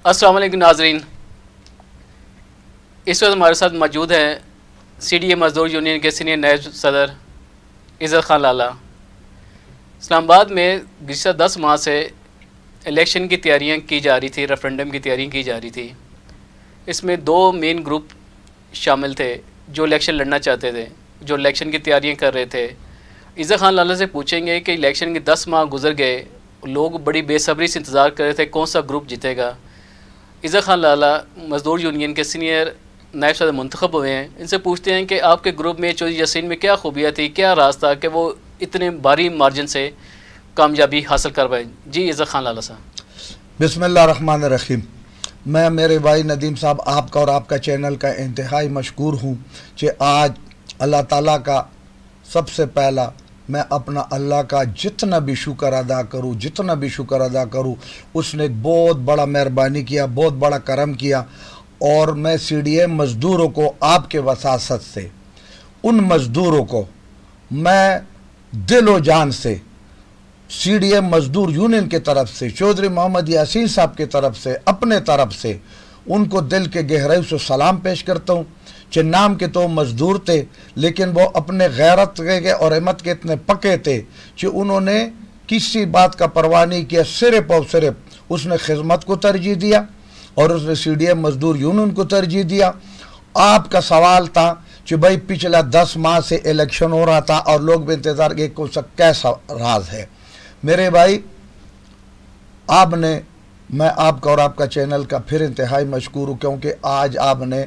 अस्सलाम वालेकुम नाज़रीन, इस वक्त हमारे साथ मौजूद हैं CDA मज़दूर यूनियन के सीनियर नायब सदर इज़्ज़त ख़ान लाला। इस्लामाबाद में गुज़िश्ता 10 माह से इलेक्शन की तैयारियां की जा रही थी, रेफरेंडम की तैयारियां की जा रही थी। इसमें 2 मेन ग्रुप शामिल थे जो इलेक्शन लड़ना चाहते थे, जो इलेक्शन की तैयारियां कर रहे थे। इज़्ज़त ख़ान लाला से पूछेंगे कि इलेक्शन के 10 माह गुजर गए, लोग बड़ी बेसब्री से इंतज़ार कर रहे थे कौन सा ग्रुप जीतेगा। इज़्ज़त ख़ान लाला मज़दूर यूनियन के सीनियर नायब सदर मुंतखब हुए हैं। इनसे पूछते हैं कि आपके ग्रुप में चौधरी यासीन में क्या खूबियाँ थी, क्या राज था कि वो इतने भारी मार्जिन से कामयाबी हासिल कर पाए। जी इज़्ज़त ख़ान लाला साहब। बिस्मिल्लाहिर्रहमानिर्रहीम। मैं मेरे भाई नदीम साहब आपका और आपका चैनल का इंतहाई मशकूर हूँ कि आज अल्लाह ताला का सबसे पहला मैं अपना अल्लाह का जितना भी शुक्र अदा करूँ, उसने बहुत बड़ा मेहरबानी किया, बहुत बड़ा करम किया। और मैं CDA मज़दूरों को आपके वसासत से, उन मज़दूरों को मैं दिलो जान से CDA मज़दूर यूनियन की तरफ से, चौधरी मोहम्मद यासीन साहब की तरफ से, अपने तरफ से उनको दिल के गहराई से सलाम पेश करता हूँ। कि नाम के तो मज़दूर थे, लेकिन वो अपने गैरत के और हिम्मत के इतने पक्के थे कि उन्होंने किसी बात का परवाह नहीं किया, सिर्फ और सिर्फ उसने खिदमत को तरजीह दिया और उसने CDA मज़दूर यूनियन को तरजीह दिया। आपका सवाल था कि भाई पिछला 10 माह से इलेक्शन हो रहा था और लोग भी इंतज़ार के कौन सा कैसा राज है। मेरे भाई मैं आपका और आपका चैनल का फिर इंतहाई मशकूर हूँ, क्योंकि आज आपने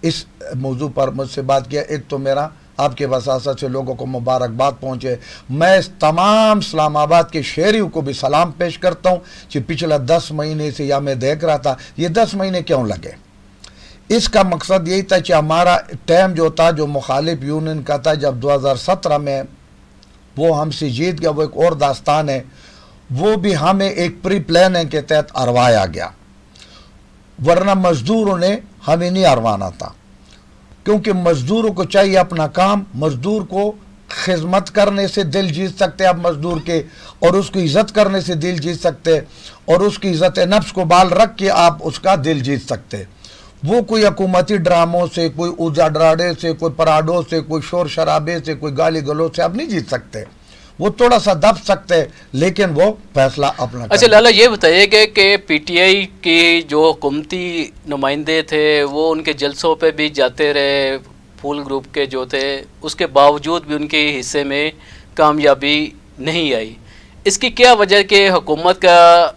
इस मौजू पर मुझसे बात किया। एक तो मेरा आपके वसासत से लोगों को मुबारकबाद पहुँचे। मैं तमाम इस्लामाबाद के शहरियों को भी सलाम पेश करता हूँ कि पिछला 10 महीने से या मैं देख रहा था ये 10 महीने क्यों लगे। इसका मकसद यही था कि हमारा टाइम जो था, जो मुखालिफ यूनियन का था, जब 2017 में वो हमसे जीत गया, वो एक और दास्तान है। वो भी हमें एक प्री प्लानिंग के तहत हरवाया गया, वरना मज़दूरों ने हमें नहीं हरवाना था। क्योंकि मज़दूरों को चाहिए अपना काम, मज़दूर को खिदमत करने से दिल जीत सकते आप मज़दूर के, और उसकी इज़्ज़त करने से दिल जीत सकते, और उसकी इज़्ज़त नफ्स को बाल रख के आप उसका दिल जीत सकते। वो कोई हुकूमती ड्रामों से, कोई ऊर्जा डराडे से, कोई पराडों से, कोई शोर शराबे से, कोई गाली गलों से आप नहीं जीत सकते। वो थोड़ा सा दब सकते हैं, लेकिन वो फैसला अपना। अच्छा लाला, ये बताइए कि PTI के जो हुकूमती नुमाइंदे थे वो उनके जलसों पे भी जाते रहे, फूल ग्रुप के जो थे, उसके बावजूद भी उनके हिस्से में कामयाबी नहीं आई। इसकी क्या वजह कि हुकूमत का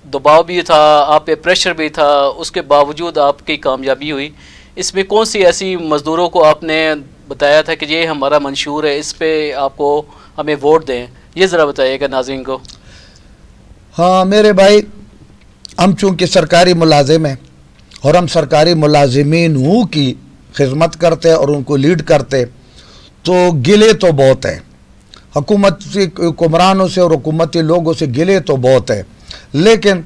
दबाव भी था, आप पे प्रेशर भी था, उसके बावजूद आपकी कामयाबी हुई? इसमें कौन सी ऐसी मज़दूरों को आपने बताया था कि ये हमारा मंशूर है, इस पे आपको हमें वोट दें, ये ज़रा बताइएगा नाज़रीन को। हाँ मेरे भाई, हम चूँकि सरकारी मुलाजिम हैं और हम सरकारी मुलाजिमीन की खिदमत करते और उनको लीड करते, तो गिले तो बहुत है हुकूमती हुक्मरानों से और हुकूमती लोगों से, गिले तो बहुत है। लेकिन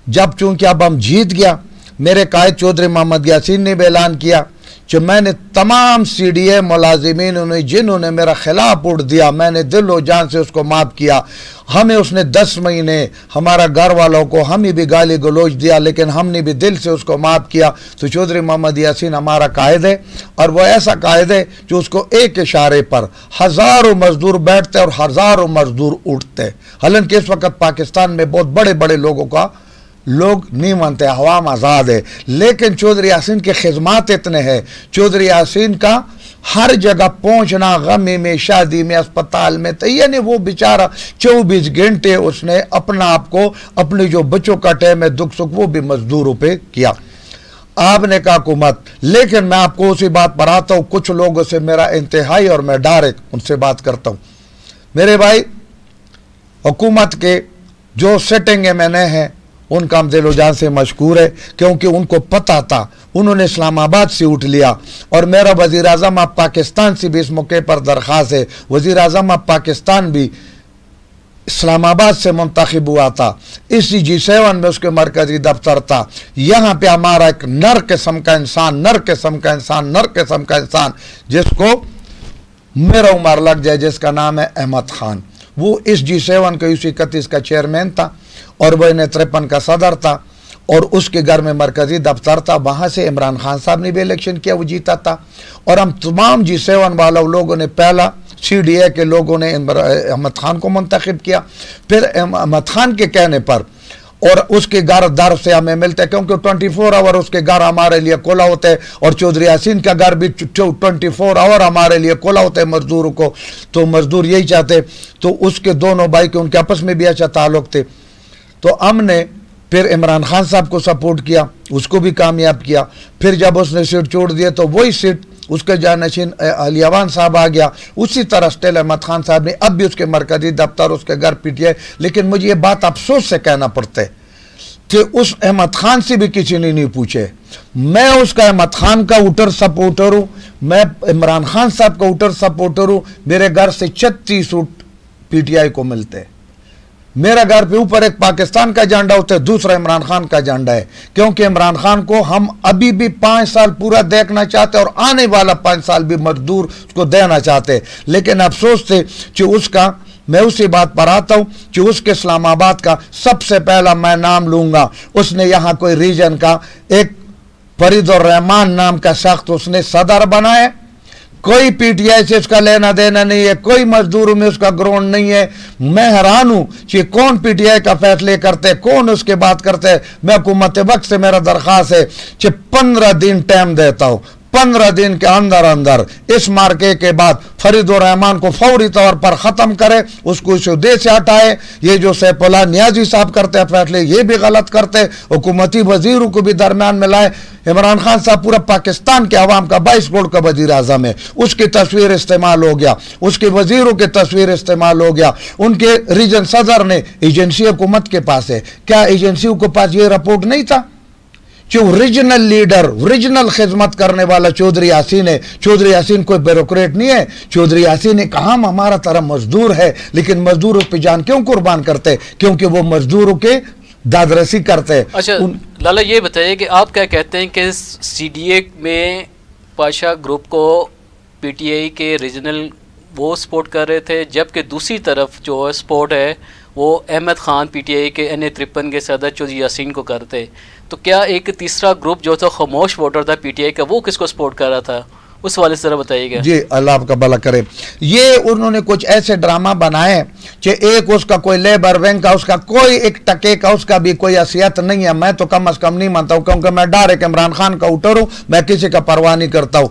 जब चूँकि अब हम जीत गया, मेरे कायद चौधरी मोहम्मद यासीन ने भी ऐलान किया कि मैंने तमाम CDA मुलाजिमीन जिन्होंने मेरा खिलाफ उड़ दिया, मैंने दिल व जान से उसको माफ़ किया। हमें उसने 10 महीने, हमारा घर वालों को हमें भी गाली गलोच दिया, लेकिन हमने भी दिल से उसको माफ़ किया। तो चौधरी मोहम्मद यासीन हमारा कायद है, और वह ऐसा कायद है जो उसको एक इशारे पर हज़ारों मज़दूर बैठते और हज़ारों मज़दूर उठते। हालांकि इस वक्त पाकिस्तान में बहुत बड़े बड़े लोगों का लोग नहीं मानते, अवाम आज़ाद है, लेकिन चौधरी यासीन के खिदमात इतने हैं। चौधरी यासीन का हर जगह पहुंचना, गमी में, शादी में, अस्पताल में, तो यानी वो बेचारा 24 घंटे उसने अपना आप को, अपने जो बच्चों का टाइम है, दुख सुख, वो भी मजदूरों पे किया। आपने कहा हुकूमत, लेकिन मैं आपको उसी बात पर आता हूँ, कुछ लोगों से मेरा इंतहाई और मैं डायरेक्ट उनसे बात करता हूँ। मेरे भाई, हुकूमत के जो सेटिंग मैंने हैं उनका हम दिलो जान से मशकूर है, क्योंकि उनको पता था, उन्होंने इस्लामाबाद से उठ लिया। और मेरा वज़ीर आज़म ऑफ पाकिस्तान से भी इस मौके पर दरख्वास्त है, वज़ीर आज़म ऑफ पाकिस्तान भी इस्लामाबाद से मुंतखब हुआ था, इसी G7 में उसके मरकजी दफ्तर था। यहाँ पे हमारा एक नर किस्म का इंसान, जिसको मेरा उम्र लग जाए, जिसका नाम है अहमद खान, वो इस G7 का UC 31 का चेयरमैन था और वह 53 का सदर था। और उसके घर में मरकजी दफ्तर था, वहाँ से इमरान खान साहब ने भी इलेक्शन किया, वो जीता था। और हम तमाम G7 वाले लोगों ने, पहला CDA के लोगों ने अहमद खान को मुंतखब किया, फिर अहमद खान के कहने पर, और उसके घर दर से हमें मिलते हैं, क्योंकि 24 आवर उसके घर हमारे लिए खुला होते हैं, और चौधरी यासीन का घर भी 24 आवर हमारे लिए खुला होता है मजदूरों को। तो मजदूर यही चाहते, तो उसके दोनों भाई के उनके आपस में भी अच्छा ताल्लुक थे। तो हमने फिर इमरान खान साहब को सपोर्ट किया, उसको भी कामयाब किया। फिर जब उसने सीट छोड़ दिए तो वही सीट उसके जानशीन अलियावान साहब आ गया। उसी तरह स्टिल अहमद खान साहब ने अब भी उसके मरकजी दफ्तर, उसके घर PTI। लेकिन मुझे ये बात अफसोस से कहना पड़ता है कि उस अहमद खान से भी किसी ने नहीं पूछे। मैं उसका अहमद खान का उटर सपोर्टर हूँ, मैं इमरान खान साहब का उटर सपोर्टर हूँ। मेरे घर से 36 सूट PTI को मिलते हैं। मेरा घर पे ऊपर एक पाकिस्तान का झंडा होता है, दूसरा इमरान खान का झंडा है, क्योंकि इमरान खान को हम अभी भी 5 साल पूरा देखना चाहते हैं, और आने वाला 5 साल भी मजदूर उसको देना चाहते हैं। लेकिन अफसोस से कि उसका, मैं उसी बात पर आता हूँ कि उसके इस्लामाबाद का सबसे पहला मैं नाम लूंगा, उसने यहाँ कोई रीजन का एक फरीदुर रहमान नाम का शख्स उसने सदर बनाया। कोई PTI से उसका लेना देना नहीं है, कोई मजदूरों में उसका ग्राउंड नहीं है। मैं हैरान हूं कि कौन PTI का फैसले करते हैं, कौन उसके बात करते हैं। मैं हुकूमत वक्त से मेरा दरख्वास्त है कि 15 दिन टाइम देता हूं, 15 दिन के अंदर अंदर इस मार्के के बाद फरीदुर रहमान को फौरी तौर पर ख़त्म करे, उसको इस उद्देश्य से हटाए। ये जो सैफुल्लाह नियाजी साहब करते हैं फैसले, ये भी गलत करते, हुकूमती वजीरों को भी दरमियान में लाए। इमरान खान साहब पूरा पाकिस्तान के अवाम का 22 करोड़ का वजीर आजम है, उसकी तस्वीर इस्तेमाल हो गया, उसके वजीरों की तस्वीर इस्तेमाल हो गया। उनके रीजन सदर ने, एजेंसी हुकूमत के पास है, क्या एजेंसियों के पास ये रिपोर्ट नहीं था कि ओरिजिनल लीडर, ओरिजिनल खिदमत करने वाला चौधरी यासीन है? चौधरी यासीन कोई ब्यूरोक्रेट नहीं है। चौधरी यासीन ने कहा हम हमारा तरह मजदूर है, लेकिन मजदूर उस पर जान क्यों कुर्बान करते? क्योंकि वो मजदूरों के दादरसी करते हैं। अच्छा लाला, ये बताइए कि आप क्या कहते हैं कि CDA में पाशा ग्रुप को PTI के रीजनल वो सपोर्ट कर रहे थे, जबकि दूसरी तरफ जो सपोर्ट है वो अहमद खान PTI के NA-53 के सदर चौधरी यासीन को करते। तो क्या एक तीसरा ग्रुप जो था खामोश वोटर था PTI का, वो किसको सपोर्ट कर रहा था? उस वाले से बताइएगा। जी, अल्लाह आपका भला करे। ये उन्होंने कुछ ऐसे ड्रामा बनाए कि एक उसका कोई लेबर बैंक का, उसका कोई एक टके का उसका भी कोई हैसियत नहीं है। मैं तो कम अज कम नहीं मानता हूँ, क्योंकि मैं डायरेक्ट इमरान खान का उतर हूँ, मैं किसी का परवाह नहीं करता हूँ।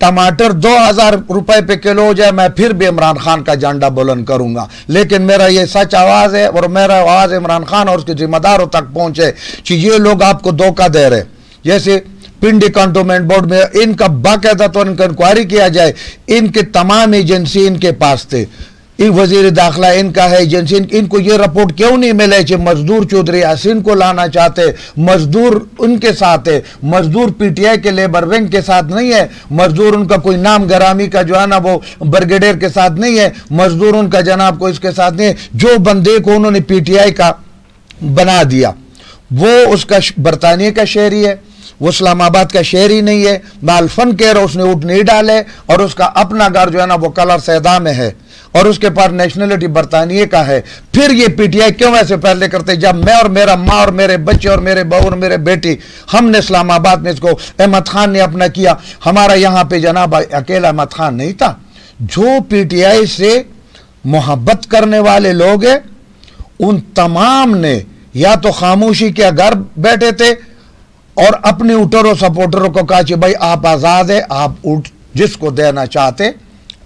टमाटर 2000 रुपए पे किलो हो जाए, मैं फिर भी इमरान खान का झंडा बुलंद करूंगा। लेकिन मेरा ये सच आवाज है, और मेरा आवाज इमरान खान और उसके जिम्मेदारों तक पहुंचे कि ये लोग आपको धोखा दे रहे। जैसे पिंडी कंटोनमेंट बोर्ड में इनका बाकायदा तो इनका इंक्वायरी किया जाए, इनके तमाम एजेंसी इनके पास थे, वजीर दाखिला इनका है एजेंसी, इनको ये रिपोर्ट क्यों नहीं मिले कि मजदूर चौधरी यासीन को लाना चाहते? मजदूर उनके साथ है, मजदूर PTI के लेबर बैंक के साथ नहीं है, मजदूर उनका कोई नाम गरामी का जो है ना वो ब्रिगेडियर के साथ नहीं है, मजदूर उनका जनाब को इसके साथ नहीं है। जो बंदे को उन्होंने PTI का बना दिया वो उसका बरतानिया का शहरी है, वो इस्लामाबाद का शहरी नहीं है। मालफन कह रहा उसने वोट नहीं डाले, और उसका अपना घर जो है ना वो कलर सैदा में है, और उसके पास नेशनलिटी बरतानिया का है। फिर ये PTI क्यों ऐसे फैसले करते? जब मैं और मेरा माँ और मेरे बच्चे और मेरे बहू और मेरे बेटी, हमने इस्लामाबाद में इसको, अहमद खान ने अपना किया। हमारा यहाँ पे जनाब अकेला अहमद खान नहीं था। जो PTI से मोहब्बत करने वाले लोग हैं, उन तमाम ने या तो खामोशी के घर बैठे थे और अपने उटरों सपोर्टरों को कहा कि भाई आप आज़ाद है, आप उठ जिसको देना चाहते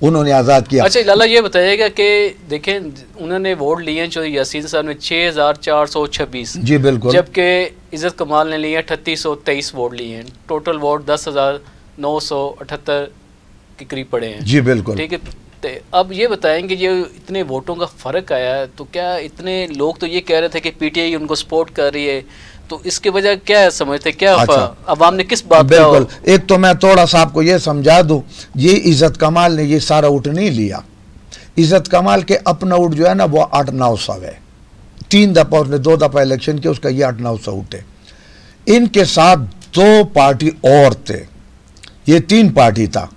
उन्होंने आज़ाद किया। अच्छा लाला, ये बताइएगा कि देखें उन्होंने वोट लिए चौधरी यासीन साहब ने 6426। जी बिल्कुल। जबकि इज़्ज़त कमाल ने लिए 3823 वोट लिए हैं। टोटल वोट 10,978 के करीब पड़े हैं। जी बिल्कुल, ठीक है। अब ये बताएं कि ये इतने वोटों का फ़र्क आया है, तो क्या इतने लोग तो ये कह रहे थे कि PTI उनको सपोर्ट कर रही है, तो इसके वजह क्या है समझते? क्या अवाम ने किस बात? बिल्कुल, एक तो मैं थोड़ा सा आपको ये समझा दूं, ये इज़्ज़त कमाल ने ये सारा उठ नहीं लिया। इज़्ज़त कमाल के अपना उठ जो है ना वो 8-900 है। 3 दफ़ा उसने 2 दफ़ा इलेक्शन किया, उसका ये 8-900 उठे। इनके साथ 2 पार्टी और थे, ये 3 पार्टी था।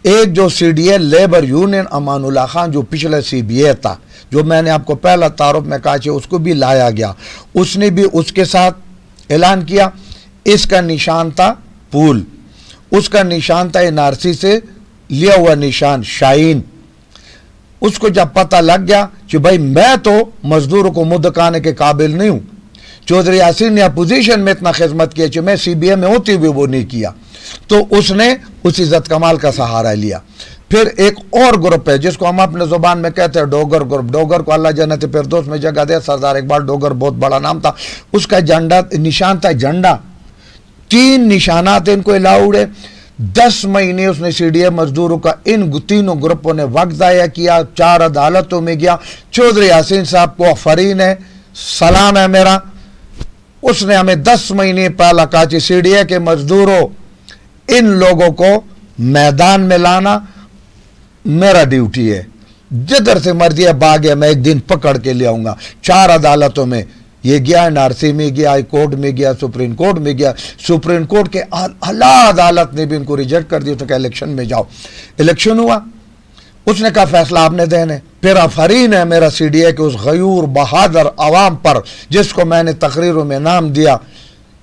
एक जो CDA labour union Amanullah Khan जो पिछले CBA था, जो मैंने आपको पहला तारुफ में कहा कि उसको भी लाया गया, उसने भी उसके साथ ऐलान किया। इसका निशान था पूल, उसका निशान था एनआरसी से लिया हुआ निशान शाहीन। उसको जब पता लग गया कि भाई मैं तो मजदूरों को मुंह दिखाने के काबिल नहीं हूं, चौधरी यासीन ने अपोजिशन में इतना खिदमत किया कि मैं सीबीआई में होती हुई वो नहीं किया, तो उसने उस इज्जत कमाल का सहारा लिया। फिर एक और ग्रुप है जिसको हम अपने जुबान में कहते हैं डोगर ग्रुप। डोगर को अल्लाह जन्नत फिरदौस में जगह दे, सरदार इकबाल डोगर बहुत बड़ा नाम था। उसका झंडा निशान था झंडा, 3 निशानात इनको अलाउड है। 10 महीने उसने सीडीए मजदूरों का इन तीनों ग्रुपों ने वक्त ज़ाया किया, 4 अदालतों में गया। चौधरी यासीन साहब को आफरीन है, सलाम है मेरा। उसने हमें 10 महीने पहला कहा कि सीडीए के मजदूरों इन लोगों को मैदान में लाना मेरा ड्यूटी है, जिधर से मर्जी है भाग गया, मैं एक दिन पकड़ के ले आऊंगा। 4 अदालतों में ये गया, एनआरसी में गया, हाई कोर्ट में गया, सुप्रीम कोर्ट में गया। सुप्रीम कोर्ट के आला अदालत ने भी इनको रिजेक्ट कर दिया, तो क्या इलेक्शन में जाओ। इलेक्शन हुआ, उसने कहा फैसला आपने देने। फिर आफरीन है मेरा सीडीए के उस गयूर बहादुर अवाम पर जिसको मैंने तकरीरों में नाम दिया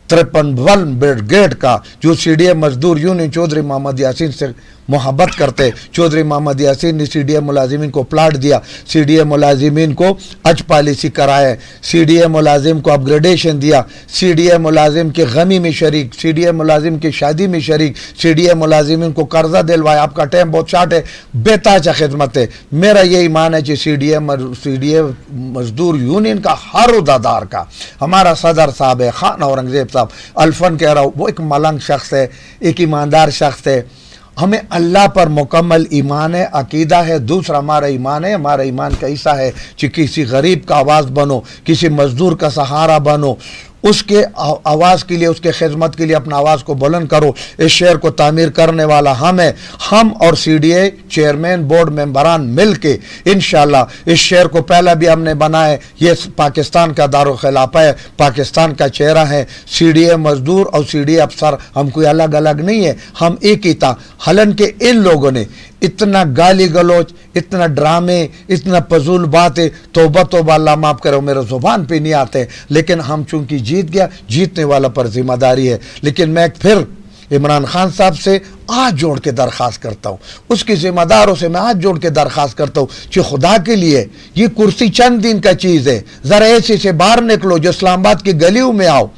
53 ब्रिगेड का, जो सीडीए मजदूर यूनियन चौधरी मोहम्मद यासीन से मोहब्बत करते। चौधरी मोहम्मद यासीन ने सीडीए मुलाजिमीन को प्लाट दिया, सीडीए मुलाजिमीन को अज पॉलिसी कराए, सीडीए मुलाजिम को अपग्रेडेशन दिया, सीडीए मुलाजिम के गमी में शरीक, सीडीए मुलाजिम की शादी में शरीक, सीडीए मुलाजिमीन को कर्जा दिलवाया। आपका टाइम बहुत शार्ट है, बेताजा खिदमत है। मेरा ये ईमान है कि सीडीए मजदूर यूनियन का हर उहदेदार का, हमारा सदर साहब है खान औरंगजेब साहब, अल्फन कह रहा हूँ, वो एक मलंग शख्स है, एक ईमानदार शख्स है। हमें अल्लाह पर मुकम्मल ईमान है, अकीदा है। दूसरा हमारा ईमान है, हमारा ईमान कैसा है कि किसी गरीब का आवाज़ बनो, किसी मजदूर का सहारा बनो, उसके आवाज़ के लिए, उसके खिदमत के लिए अपना आवाज़ को बुलंद करो। इस शहर को तामीर करने वाला हम है। हम और सीडीए चेयरमैन बोर्ड मेंबरान मिल के इंशाअल्लाह इस शहर को पहला भी हमने बनाया। ये पाकिस्तान का दारुल खिलाफा है, पाकिस्तान का चेहरा है। सीडीए मजदूर और सीडीए अफसर हम कोई अलग अलग नहीं है, हम एक ही था। हलन के इन लोगों ने इतना गाली गलोच, इतना ड्रामे, इतना फजूल बातें, तौबा तौबा अल्लाह माफ़ करो मेरे ज़ुबान पे नहीं आते। लेकिन हम चूंकि जीत गया, जीतने वाला पर जिम्मेदारी है। लेकिन मैं फिर इमरान खान साहब से हाथ जोड़ के दरख्वास्त करता हूँ, उसके जिम्मेदारों से मैं हाथ जोड़ के दरख्वास्त करता हूँ कि खुदा के लिए ये कुर्सी चंद दिन का चीज़ है, ज़रा ऐसे से बाहर निकलो, जो इस्लामाबाद की गलियों में आओ।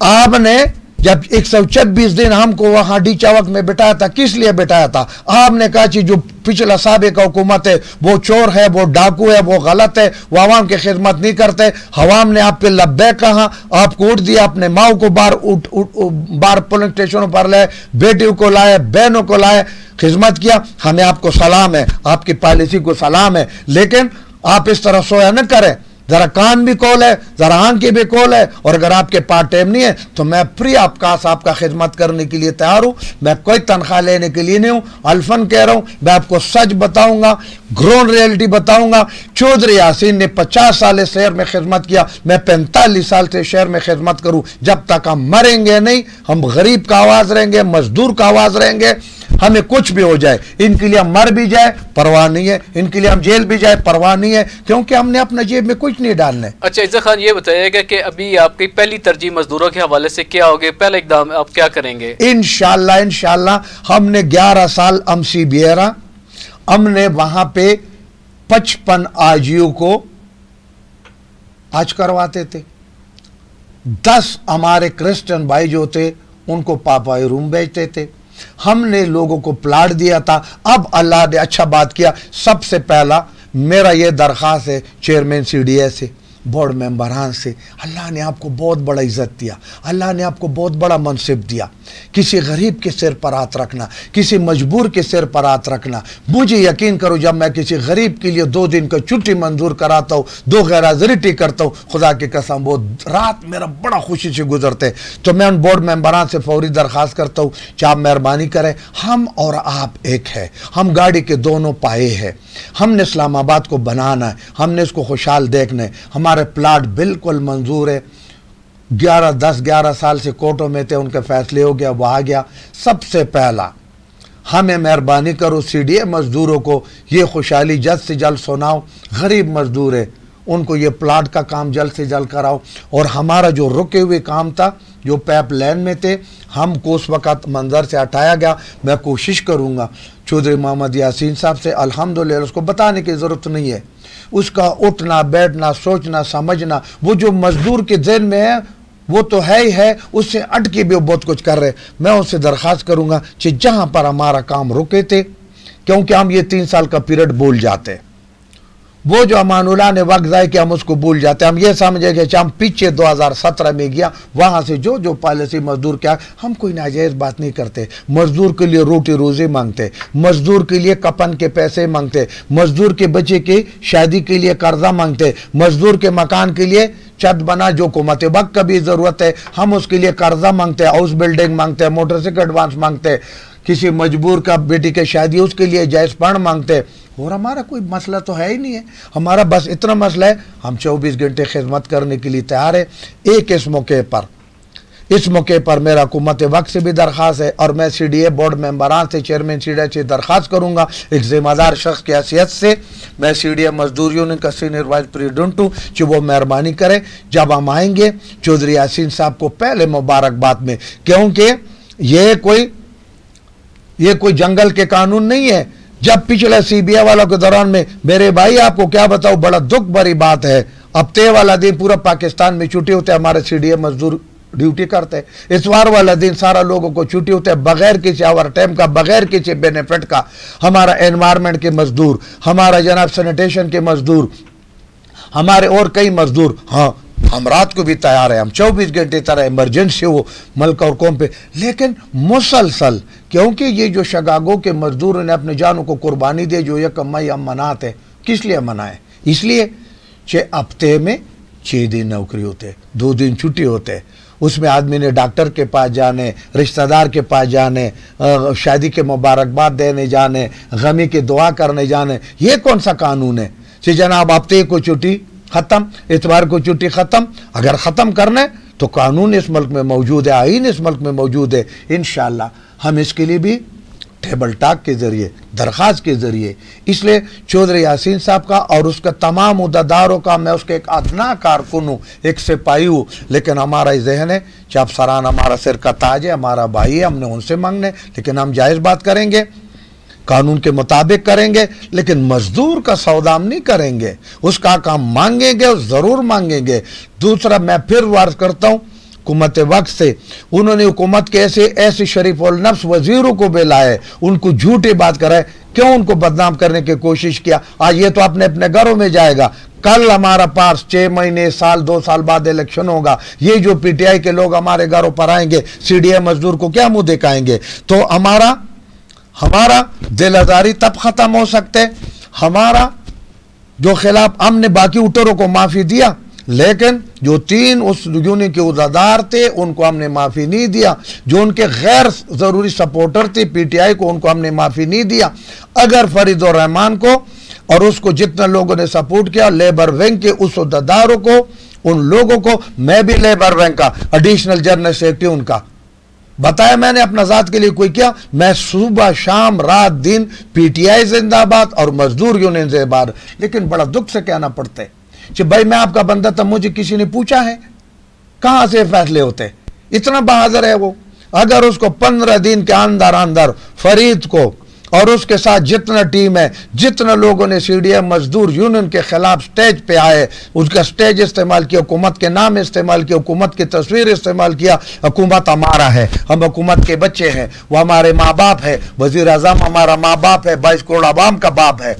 आपने जब 126 दिन हमको वहां डी चावक में बिठाया था, किस लिए बिठाया था? आपने कहा कि जो पिछला साबिक हुकूमत है वो चोर है, वो डाकू है, वो गलत है, वो आवाम की खिदमत नहीं करते। हवाम ने आप पे लब्बैक कहा, आपको उठ दिया, अपने माओ को बार पुलिस स्टेशनों पर लाए, बेटियों को लाए, बहनों को लाए, खिदमत किया। हमें आपको सलाम है, आपकी पॉलिसी को सलाम है। लेकिन आप इस तरह सोया न करें, जरा कान भी खोल है, जरा आंखें भी खोल है। और अगर आपके पास टाइम नहीं है तो मैं फ्री आपका खिदमत करने के लिए तैयार हूं। मैं कोई तनख्वाह लेने के लिए नहीं हूं। अल्फन कह रहा हूं, मैं आपको सच बताऊंगा, ग्राउंड रियलिटी बताऊंगा। चौधरी यासीन ने 50 साल इस शहर में खिदमत किया, मैं 45 साल से शहर में खिदमत करूं। जब तक हम मरेंगे नहीं, हम गरीब का आवाज रहेंगे, मजदूर का आवाज रहेंगे। हमें कुछ भी हो जाए, इनके लिए हम मर भी जाए परवाह नहीं है, इनके लिए हम जेल भी जाए परवाह नहीं है, क्योंकि हमने अपना जेब में कुछ नहीं डालना है। अच्छा इज्जत खान, ये बताइएगा कि अभी आपकी पहली तरजीह मजदूरों के हवाले से क्या होगी? पहला इकदाम आप क्या करेंगे? इंशाल्लाह हमने 11 साल अमसी बियरा, हमने वहां पे 55 आजियों को आज करवाते थे। 10 हमारे क्रिश्चियन भाई जो थे उनको पापाई रूम बेचते थे। हमने लोगों को प्लाट दिया था। अब अल्लाह ने अच्छा बात किया। सबसे पहला मेरा ये दरख्वास्त है चेयरमैन सीडीए से, बोर्ड मेंबरान से, अल्लाह ने आपको बहुत बड़ा इज्जत दिया, अल्लाह ने आपको बहुत बड़ा मनसिब दिया। किसी गरीब के सिर पर हाथ रखना, किसी मजबूर के सिर पर हाथ रखना। मुझे यकीन करो, जब मैं किसी गरीब के लिए 2 दिन का छुट्टी मंजूर कराता हूँ, 2 गैरहाज़िरी करता हूँ, खुदा की कसम वो रात मेरा बड़ा खुशी से गुजरते। तो मैं उन बोर्ड मेंबरान से फौरी दरख्वास्त करता हूँ कि आप मेहरबानी करें, हम और आप एक है, हम गाड़ी के दोनों पाए हैं। हमने इस्लामाबाद को बनाना है, हमने इसको खुशहाल देखना है। हमारे प्लाट बिल्कुल मंजूर है। 10-11 साल से कोर्टों में थे, उनके फैसले हो गया, वो आ गया। सबसे पहला हमें मेहरबानी करो, सीडीए मजदूरों को ये खुशहाली जल्द से जल्द सुनाओ। गरीब मजदूर है, उनको ये प्लाट का काम जल्द से जल्द कराओ। और हमारा जो रुके हुए काम था, जो पाइप लाइन में थे, हमको उस वक़्त मंजर से हटाया गया। मैं कोशिश करूँगा चौधरी मोहम्मद यासीन साहब से, अल्हम्दुलिल्लाह उसको बताने की ज़रूरत नहीं है, उसका उठना बैठना सोचना समझना वो जो मजदूर के ज़हन में है वो तो है ही है, उससे अट के भी वो बहुत कुछ कर रहे। मैं उससे दरख्वास्त करूँगा कि जहाँ पर हमारा काम रुके थे, क्योंकि हम ये 3 साल का पीरियड भूल जाते, वो जो अमानुल्लाह ने वक्त ज़ाया कि हम उसको भूल जाते, हम ये समझेंगे कि हम पीछे 2017 में गया, वहाँ से जो जो पॉलिसी मजदूर क्या, हम कोई नाजायज़ बात नहीं करते। मजदूर के लिए रोटी रोज़ी मांगते, मजदूर के लिए कपन के पैसे मांगते, मजदूर के बच्चे की शादी के लिए कर्जा मांगते, मजदूर के मकान के लिए छत बना जो हुकूमत वक्त का भी ज़रूरत है, हम उसके लिए कर्जा मांगते, हाउस बिल्डिंग मांगते, मोटरसाइकिल एडवांस मांगते, किसी मजबूर का बेटी की शादी उसके लिए जायज़ फंड मांगते। और हमारा कोई मसला तो है ही नहीं है, हमारा बस इतना मसला है, हम 24 घंटे खिदमत करने के लिए तैयार है। एक इस मौके पर मेरा हुकूमत वक्त से भी दरख्वास्त है, और मैं CDA बोर्ड मेंबरान से, चेयरमैन CDA से दरख्वास्त करूँगा, एक ज़िम्मेदार शख्स की हैसियत से मैं CDA मजदूर यूनियन का सीनियर वाइस प्रेसिडेंट हूँ, कि वो मेहरबानी करें जब हम आएंगे चौधरी यासीन साहब को पहले मुबारकबाद में, क्योंकि ये कोई जंगल के कानून नहीं है। जब पिछले CBI वालों के दौरान में, मेरे भाई आपको क्या बताऊँ, बड़ा दुख भरी बात है, हफ्ते वाला दिन पूरा पाकिस्तान में छुट्टी होते, हमारे CDA मजदूर ड्यूटी करते, इतवार वाला दिन सारा लोगों को छुट्टी होते है, बगैर किसी ओवर टाइम का, बगैर किसी बेनिफिट का। हमारा एनवायरनमेंट के मजदूर, हमारा जनाब सैनिटेशन के मजदूर, हमारे और कई मजदूर, हाँ हम रात को भी तैयार है, हम 24 घंटे तरह इमरजेंसी हो मुल्क और कौम पे, लेकिन मुसलसल, क्योंकि ये जो शिकागो के मजदूर ने अपने जानों को कुर्बानी दी, जो 1 मई हम मनाते, किस लिए मनाए? इसलिए 6 हफ्ते में 6 दिन नौकरी होते, 2 दिन छुट्टी होते, उसमें आदमी ने डॉक्टर के पास जाने, रिश्तेदार के पास जाने, शादी के मुबारकबाद देने जाने, गमी की दुआ करने जाने। ये कौन सा कानून है कि जनाब हफ्ते को छुट्टी ख़त्म, इतवार को छुट्टी ख़त्म? अगर ख़त्म करना है तो कानून इस मुल्क में मौजूद है, आईन इस मुल्क में मौजूद है। इंशाअल्लाह हम इसके लिए भी टेबल टॉक के ज़रिए, दरख्वास्त के ज़रिए, इसलिए चौधरी यासीन साहब का और उसका तमाम उहदेदारों का, मैं उसके एक अदना कारकुन हूँ, एक सिपाही हूँ, लेकिन हमारा जहन है कि अब सरान हमारा सिर का ताज है, हमारा भाई है, हमने उनसे मांगने, लेकिन हम जायज़ बात करेंगे, कानून के मुताबिक करेंगे, लेकिन मजदूर का सौदा हम नहीं करेंगे, उसका काम मांगेंगे और ज़रूर मांगेंगे। दूसरा, मैं फिर वार्ज करता हूँ, हुकूमत वक्त से उन्होंने हुकूमत के ऐसे शरीफ और नफ्स वजीरों को बेलाए, उनको झूठी बात कराए, क्यों उनको बदनाम करने की कोशिश किया? आज ये तो अपने अपने घरों में जाएगा, कल हमारा पास 6 महीने, साल, 2 साल बाद इलेक्शन होगा, ये जो PTI के लोग हमारे घरों पर आएंगे, CDA मजदूर को क्या मुंह दिखाएंगे? तो हमारा दिल आज़ारी तब ख़त्म हो सकते, हमारा जो खिलाफ हमने बाकी उटरों को माफ़ी दिया, लेकिन जो 3 उस यूनियन के उहदेदार थे उनको हमने माफ़ी नहीं दिया, जो उनके गैर ज़रूरी सपोर्टर थे PTI को, उनको हमने माफ़ी नहीं दिया। अगर फरीदुर रहमान को और उसको जितना लोगों ने सपोर्ट किया, लेबर विंग के उस उहदेदारों को, उन लोगों को, मैं भी लेबर विंग का एडिशनल जनरल सेक्रेटरी उनका बताया, मैंने अपना ज़ात के लिए कोई किया, मैं सुबह शाम रात दिन PTI जिंदाबाद और मजदूर यूनियन जिंदाबाद। लेकिन बड़ा दुख से कहना पड़ता है कि भाई मैं आपका बंदा था, मुझे किसी ने पूछा है? कहाँ से फैसले होते? इतना बहादुर है वो, अगर उसको 15 दिन के अंदर अंदर फरीद को और उसके साथ जितना टीम है, जितना लोगों ने CDA मजदूर यूनियन के खिलाफ स्टेज पे आए, उसका स्टेज इस्तेमाल किया, हुकूमत के नाम इस्तेमाल किया, हुकूमत की तस्वीर इस्तेमाल किया। हुकूमत हमारा है, हम हुकूमत के बच्चे हैं, वो हमारे माँ बाप है, वज़ीर आज़म हमारा माँ बाप है, 22 करोड़ आवाम का बाप है,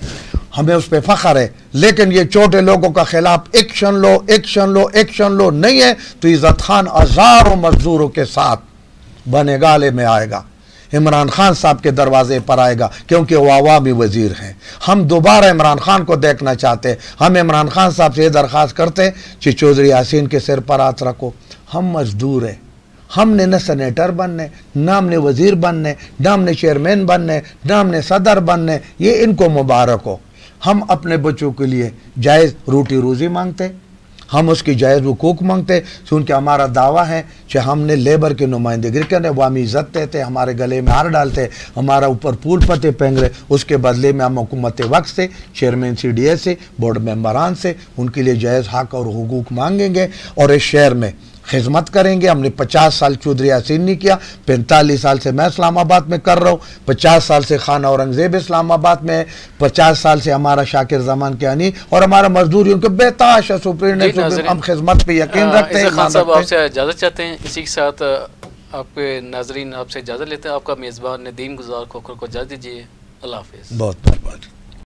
हमें उस पर फ़ख्र है। लेकिन ये छोटे लोगों का खिलाफ एक्शन लो, एक्शन लो, एक्शन लो नहीं है तो इज़्ज़त खान हज़ारों मजदूरों के साथ बने गाले में आएगा, इमरान खान साहब के दरवाजे पर आएगा, क्योंकि वो अवामी वजीर हैं। हम दोबारा इमरान खान को देखना चाहते हैं। हम इमरान खान साहब से ये दरख्वास्त करते हैं कि चौधरी यासीन के सिर पर हाथ रखो। हम मजदूर हैं, हमने न सेनेटर बनने, न हमने वजीर बनने, न हमने चेयरमैन बनने, न हमने सदर बनने, ये इनको मुबारक हो। हम अपने बच्चों के लिए जायज़ रोटी रोज़ी मांगते, हम उसकी जायज़ हुकूक मांगते, क्योंकि हमारा दावा है कि हमने लेबर की नुमाइंदगी करने, वो हम इज़्ज़त देते, हमारे गले में हार डालते, हमारा ऊपर फूल पत्ते पेंगरे, उसके बदले में हम हुकूमत वक्त से, चेयरमैन CDA से, बोर्ड मेंबरान से उनके लिए जायज़ हक और हुकूक मांगेंगे और इस शहर में खिदमत करेंगे। हमने 50 साल चौधरी यासीन नहीं किया, 45 साल से मैं इस्लामाबाद में कर रहा हूँ, 50 साल से खाना औरंगजेब इस्लामाबाद में, 50 साल से हमारा शाकिर जमान कियानी और हमारा मजदूरी उनके बेताश हम खिदमत पे यकीन रखते हैं। खान साहब आपसे इजाज़त चाहते हैं, इसी के साथ आपके नाजरीन आपसे इजाज़त लेते हैं। आपका मेज़बान नदीम गुजार खोखर को इजाज़त दीजिए। अल्लाह हाफ़िज़। बहुत बहुत